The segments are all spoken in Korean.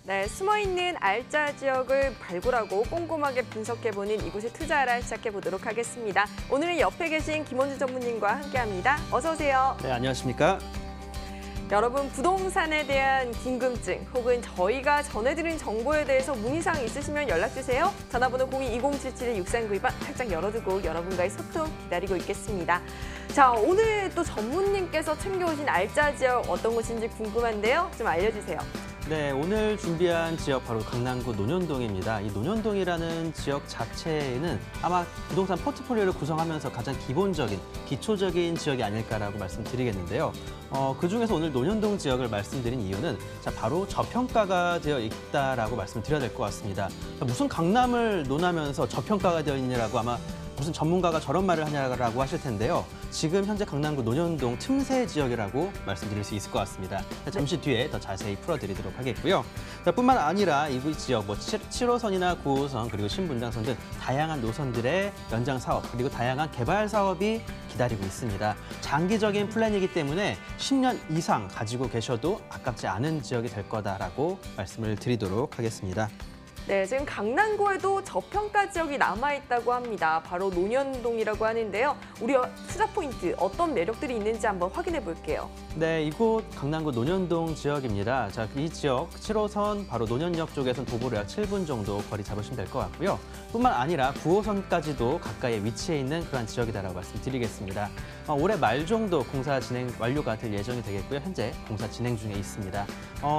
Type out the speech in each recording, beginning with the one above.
네, 숨어있는 알짜 지역을 발굴하고 꼼꼼하게 분석해보는 이곳에 투자하라 시작해보도록 하겠습니다. 오늘은 옆에 계신 김원주 전무님과 함께합니다. 어서 오세요. 네, 안녕하십니까? 여러분, 부동산에 대한 궁금증 혹은 저희가 전해드린 정보에 대해서 문의사항 있으시면 연락주세요. 전화번호 02-2077-6392번 활짝 열어두고 여러분과의 소통 기다리고 있겠습니다. 자, 오늘 또 전무님께서 챙겨오신 알짜 지역 어떤 곳인지 궁금한데요. 좀 알려주세요. 네, 오늘 준비한 지역 바로 강남구 논현동입니다. 이 논현동이라는 지역 자체는 아마 부동산 포트폴리오를 구성하면서 가장 기본적인, 기초적인 지역이 아닐까라고 말씀드리겠는데요. 그중에서 오늘 논현동 지역을 말씀드린 이유는 바로 저평가가 되어 있다라고 말씀드려야 될 것 같습니다. 무슨 강남을 논하면서 저평가가 되어 있냐라고 아마 무슨 전문가가 저런 말을 하냐라고 하실 텐데요. 지금 현재 강남구 논현동 틈새 지역이라고 말씀드릴 수 있을 것 같습니다. 잠시 뒤에 더 자세히 풀어드리도록 하겠고요. 뿐만 아니라 이 지역 7호선이나 9호선 그리고 신분당선 등 다양한 노선들의 연장 사업 그리고 다양한 개발 사업이 기다리고 있습니다. 장기적인 플랜이기 때문에 10년 이상 가지고 계셔도 아깝지 않은 지역이 될 거다라고 말씀을 드리도록 하겠습니다. 네, 지금 강남구에도 저평가 지역이 남아있다고 합니다. 바로 논현동이라고 하는데요. 우리 투자 포인트 어떤 매력들이 있는지 한번 확인해 볼게요. 네, 이곳 강남구 논현동 지역입니다. 자, 이 지역 7호선 바로 논현역 쪽에선 도보로 약 7분 정도 거리 잡으시면 될 것 같고요. 뿐만 아니라 9호선까지도 가까이에 위치해 있는 그런 지역이다라고 말씀드리겠습니다. 올해 말 정도 공사 진행 완료가 될 예정이 되겠고요. 현재 공사 진행 중에 있습니다.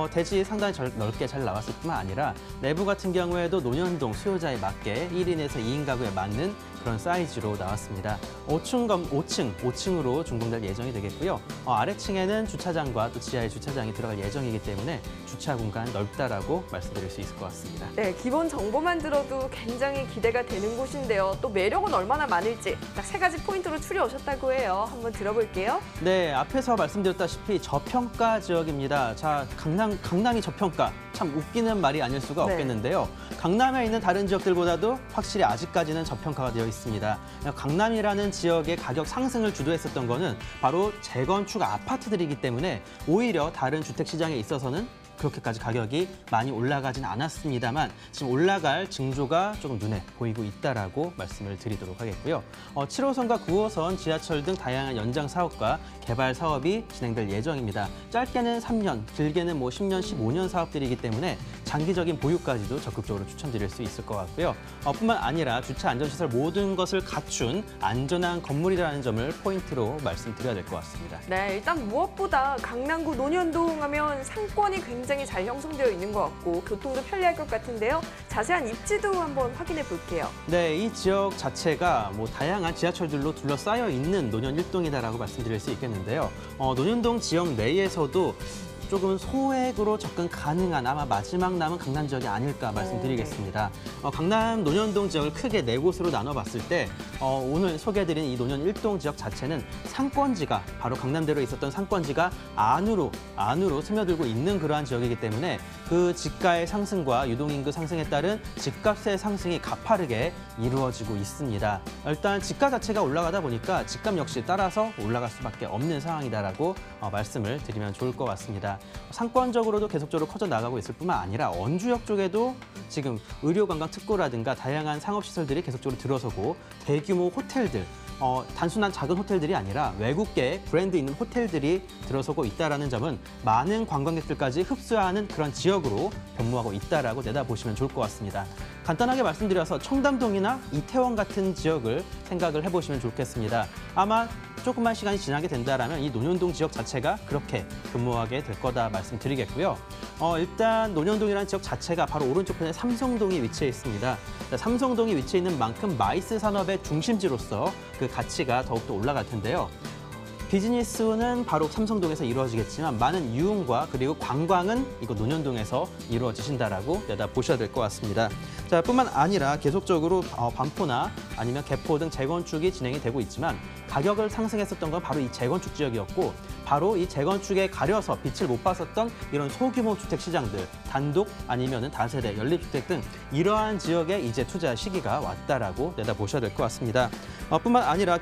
대지 상당히 넓게 잘 나왔을 뿐만 아니라 내부 같은 경우에도 논현동 수요자에 맞게 1인에서 2인 가구에 맞는 그런 사이즈로 나왔습니다. 5층으로 준공될 예정이 되겠고요. 아래층에는 주차장과 또 지하에 주차장이 들어갈 예정이기 때문에 주차 공간 넓다라고 말씀드릴 수 있을 것 같습니다. 네, 기본 정보만 들어도 굉장히 기대가 되는 곳인데요. 또 매력은 얼마나 많을지 딱 3가지 포인트로 추려오셨다고 해요. 한번 들어볼게요. 네, 앞에서 말씀드렸다시피 저평가 지역입니다. 자, 강남이 저평가. 참 웃기는 말이 아닐 수가 없겠는데요. 강남에 있는 다른 지역들보다도 확실히 아직까지는 저평가가 되어 있습니다. 강남이라는 지역의 가격 상승을 주도했었던 거는 바로 재건축 아파트들이기 때문에 오히려 다른 주택 시장에 있어서는 그렇게까지 가격이 많이 올라가진 않았습니다만 지금 올라갈 징조가 조금 눈에 보이고 있다라고 말씀을 드리도록 하겠고요. 7호선과 9호선, 지하철 등 다양한 연장 사업과 개발 사업이 진행될 예정입니다. 짧게는 3년, 길게는 10년, 15년 사업들이기 때문에 장기적인 보유까지도 적극적으로 추천드릴 수 있을 것 같고요. 뿐만 아니라 주차 안전시설 모든 것을 갖춘 안전한 건물이라는 점을 포인트로 말씀드려야 될 것 같습니다. 네, 일단 무엇보다 강남구 논현동 하면 상권이 굉장히 잘 형성되어 있는 것 같고 교통도 편리할 것 같은데요. 자세한 입지도 한번 확인해 볼게요. 네, 이 지역 자체가 다양한 지하철들로 둘러싸여 있는 논현 1동이다라고 말씀드릴 수 있겠는데요. 논현동 지역 내에서도 조금 소액으로 접근 가능한 아마 마지막 남은 강남 지역이 아닐까 말씀드리겠습니다. 강남 논현동 지역을 크게 4곳으로 나눠봤을 때 오늘 소개해드린 이 논현 1동 지역 자체는 상권지가 바로 강남대로에 있었던 상권지가 안으로 스며들고 있는 그러한 지역이기 때문에 그 집가의 상승과 유동인구 상승에 따른 집값의 상승이 가파르게 이루어지고 있습니다. 일단 집가 자체가 올라가다 보니까 집값 역시 따라서 올라갈 수밖에 없는 상황이다라고 말씀을 드리면 좋을 것 같습니다. 상권적으로도 계속적으로 커져 나가고 있을 뿐만 아니라 원주역 쪽에도 지금 의료관광 특구라든가 다양한 상업시설들이 계속적으로 들어서고 대규모 호텔들, 단순한 작은 호텔들이 아니라 외국계 브랜드 있는 호텔들이 들어서고 있다는 점은 많은 관광객들까지 흡수하는 그런 지역으로 변모하고 있다라고 내다보시면 좋을 것 같습니다. 간단하게 말씀드려서 청담동이나 이태원 같은 지역을 생각을 해보시면 좋겠습니다. 아마 조금만 시간이 지나게 된다면 이 논현동 지역 자체가 그렇게 근무하게 될 거다 말씀드리겠고요. 일단 논현동이라는 지역 자체가 바로 오른쪽 편에 삼성동이 위치해 있습니다. 삼성동이 위치해 있는 만큼 마이스 산업의 중심지로서 그 가치가 더욱더 올라갈 텐데요. 비즈니스는 바로 삼성동에서 이루어지겠지만 많은 유흥과 그리고 관광은 이곳 논현동에서 이루어지신다라고 내다보셔야 될 것 같습니다. 자, 뿐만 아니라 계속적으로 반포나 아니면 개포 등 재건축이 진행이 되고 있지만 가격을 상승했었던 건 바로 이 재건축 지역이었고 바로 이 재건축에 가려서 빛을 못 봤었던 이런 소규모 주택 시장들, 단독 아니면은 다세대, 연립주택 등 이러한 지역에 이제 투자 시기가 왔다라고 내다보셔야 될 것 같습니다. 뿐만 아니라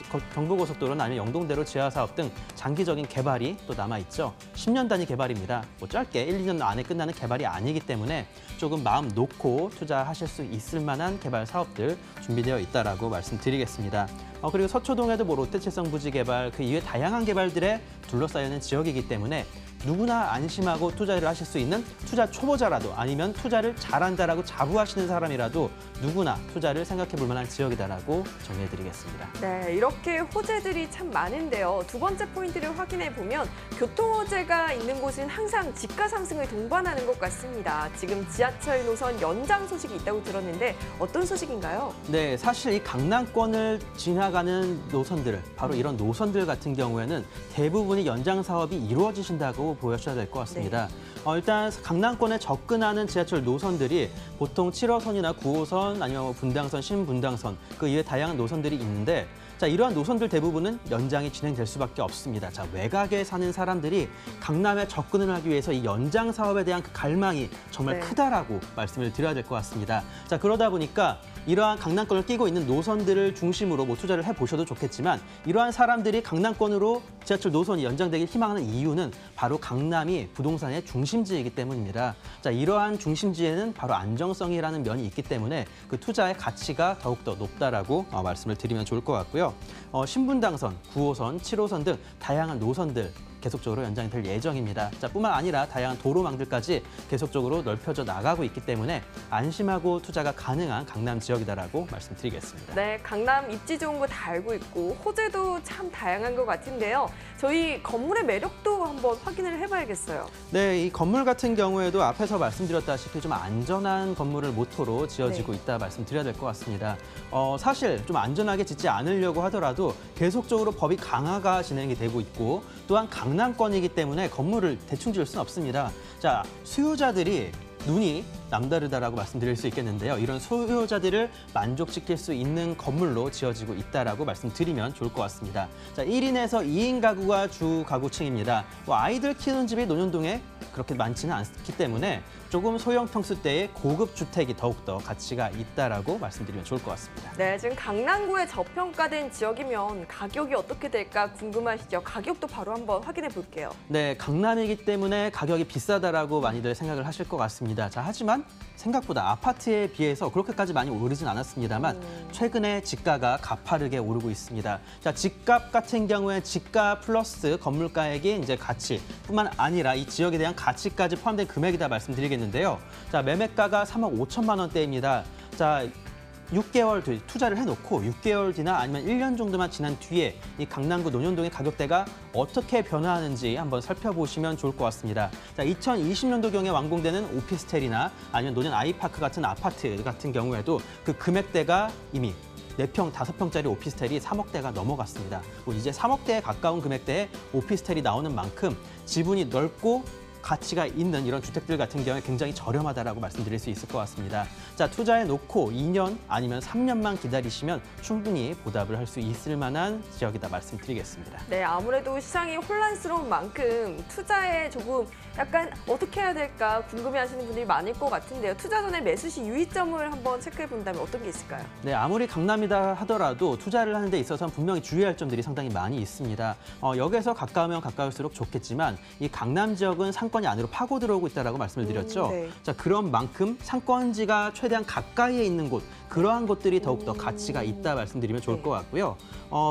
경부고속도로나 아니면 영동대로 지하사업 등 장기적인 개발이 또 남아있죠. 10년 단위 개발입니다. 뭐 짧게 1, 2년 안에 끝나는 개발이 아니기 때문에 조금 마음 놓고 투자하실 수 있을 만한 개발 사업들 준비되어 있다라고 말씀드리겠습니다. 그리고 서초동에도 뭐 롯데칠성부지 개발, 그 이외 다양한 개발들에 둘러싸여 있는 지역이기 때문에 누구나 안심하고 투자를 하실 수 있는 투자 초보자라도 아니면 투자를 잘한다라고 자부하시는 사람이라도 누구나 투자를 생각해 볼 만한 지역이다라고 정리해드리겠습니다. 네, 이렇게 호재들이 참 많은데요. 두 번째 포인트를 확인해 보면 교통호재가 있는 곳은 항상 집가 상승을 동반하는 것 같습니다. 지금 지하철 노선 연장 소식이 있다고 들었는데 어떤 소식인가요? 네, 사실 이 강남권을 지나가는 노선들, 바로 이런 노선들 같은 경우에는 대부분이 연장 사업이 이루어지신다고 보셔야 될 것 같습니다. 일단 강남권에 접근하는 지하철 노선들이 보통 7호선이나 9호선, 아니면 분당선, 신분당선, 그 이외 다양한 노선들이 있는데 자, 이러한 노선들 대부분은 연장이 진행될 수밖에 없습니다. 자, 외곽에 사는 사람들이 강남에 접근을 하기 위해서 이 연장 사업에 대한 그 갈망이 정말 크다라고 말씀을 드려야 될 것 같습니다. 자, 그러다 보니까 이러한 강남권을 끼고 있는 노선들을 중심으로 뭐 투자를 해보셔도 좋겠지만 이러한 사람들이 강남권으로 지하철 노선이 연장되길 희망하는 이유는 바로 강남이 부동산의 중심지이기 때문입니다. 자, 이러한 중심지에는 바로 안정성이라는 면이 있기 때문에 그 투자의 가치가 더욱더 높다라고 말씀을 드리면 좋을 것 같고요. 신분당선, 9호선, 7호선 등 다양한 노선들 계속적으로 연장이 될 예정입니다. 자, 뿐만 아니라 다양한 도로망들까지 계속적으로 넓혀져 나가고 있기 때문에 안심하고 투자가 가능한 강남 지역이다라고 말씀드리겠습니다. 네, 강남 입지 좋은 거 다 알고 있고 호재도 참 다양한 것 같은데요. 저희 건물의 매력도 한번 확인을 해봐야겠어요. 네, 이 건물 같은 경우에도 앞에서 말씀드렸다시피 좀 안전한 건물을 모토로 지어지고 있다 말씀드려야 될 것 같습니다. 사실 좀 안전하게 짓지 않으려고 하더라도 계속적으로 법이 강화가 진행이 되고 있고 또한 강남권이기 때문에 건물을 대충 지을 수는 없습니다. 자, 수요자들이 눈이 남다르다라고 말씀드릴 수 있겠는데요. 이런 수요자들을 만족시킬 수 있는 건물로 지어지고 있다라고 말씀드리면 좋을 것 같습니다. 자, 1인에서 2인 가구가 주 가구층입니다. 아이들 키우는 집이 논현동에 그렇게 많지는 않기 때문에 조금 소형 평수대의 고급 주택이 더욱더 가치가 있다라고 말씀드리면 좋을 것 같습니다. 네, 지금 강남구에 저평가된 지역이면 가격이 어떻게 될까 궁금하시죠? 가격도 바로 한번 확인해 볼게요. 네, 강남이기 때문에 가격이 비싸다라고 많이들 생각을 하실 것 같습니다. 자, 하지만 생각보다 아파트에 비해서 그렇게까지 많이 오르진 않았습니다만 최근에 집가가 가파르게 오르고 있습니다. 자, 집값 같은 경우에 집가 플러스 건물가액이 이제 가치뿐만 아니라 이 지역에 대한 가치까지 포함된 금액이다 말씀드리겠는데요. 자, 매매가가 3억 5천만 원대입니다. 자, 6개월 뒤 투자를 해놓고 6개월 뒤나 아니면 1년 정도만 지난 뒤에 이 강남구 논현동의 가격대가 어떻게 변화하는지 한번 살펴보시면 좋을 것 같습니다. 자, 2020년도경에 완공되는 오피스텔이나 아니면 논현 아이파크 같은 아파트 같은 경우에도 그 금액대가 이미 4평, 5평짜리 오피스텔이 3억대가 넘어갔습니다. 이제 3억대에 가까운 금액대의 오피스텔이 나오는 만큼 지분이 넓고 가치가 있는 이런 주택들 같은 경우에 굉장히 저렴하다라고 말씀드릴 수 있을 것 같습니다. 자, 투자해 놓고 2년 아니면 3년만 기다리시면 충분히 보답을 할 수 있을 만한 지역이다 말씀드리겠습니다. 네, 아무래도 시장이 혼란스러운 만큼 투자에 조금 약간 어떻게 해야 될까 궁금해하시는 분들이 많을 것 같은데요. 투자 전에 매수 시 유의점을 한번 체크해 본다면 어떤 게 있을까요? 네, 아무리 강남이다 하더라도 투자를 하는 데 있어서는 분명히 주의할 점들이 상당히 많이 있습니다. 역에서 가까우면 가까울수록 좋겠지만 이 강남 지역은 상권이 안으로 파고 들어오고 있다라고 말씀을 드렸죠. 네. 자, 그런 만큼 상권지가 최대한 가까이에 있는 곳, 그러한 곳들이 더욱더 가치가 있다 말씀드리면 좋을 것 같고요.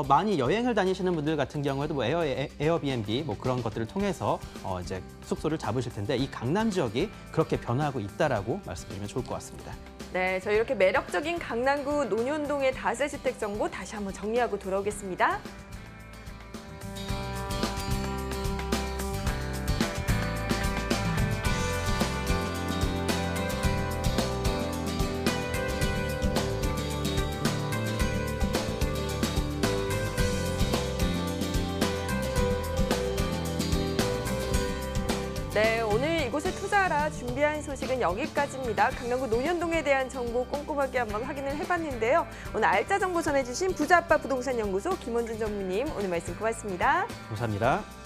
많이 여행을 다니시는 분들 같은 경우에도 뭐 에어비앤비 뭐 그런 것들을 통해서 이제 숙소를 잡으실 텐데 이 강남 지역이 그렇게 변화하고 있다라고 말씀드리면 좋을 것 같습니다. 네, 저희 이렇게 매력적인 강남구 논현동의 다세주택 정보 다시 한번 정리하고 돌아오겠습니다. 네, 오늘 이곳에 투자하라 준비한 소식은 여기까지입니다. 강남구 논현동에 대한 정보 꼼꼼하게 한번 확인을 해봤는데요. 오늘 알짜 정보 전해주신 부자아빠 부동산연구소 김원준 전무님 오늘 말씀 고맙습니다. 감사합니다.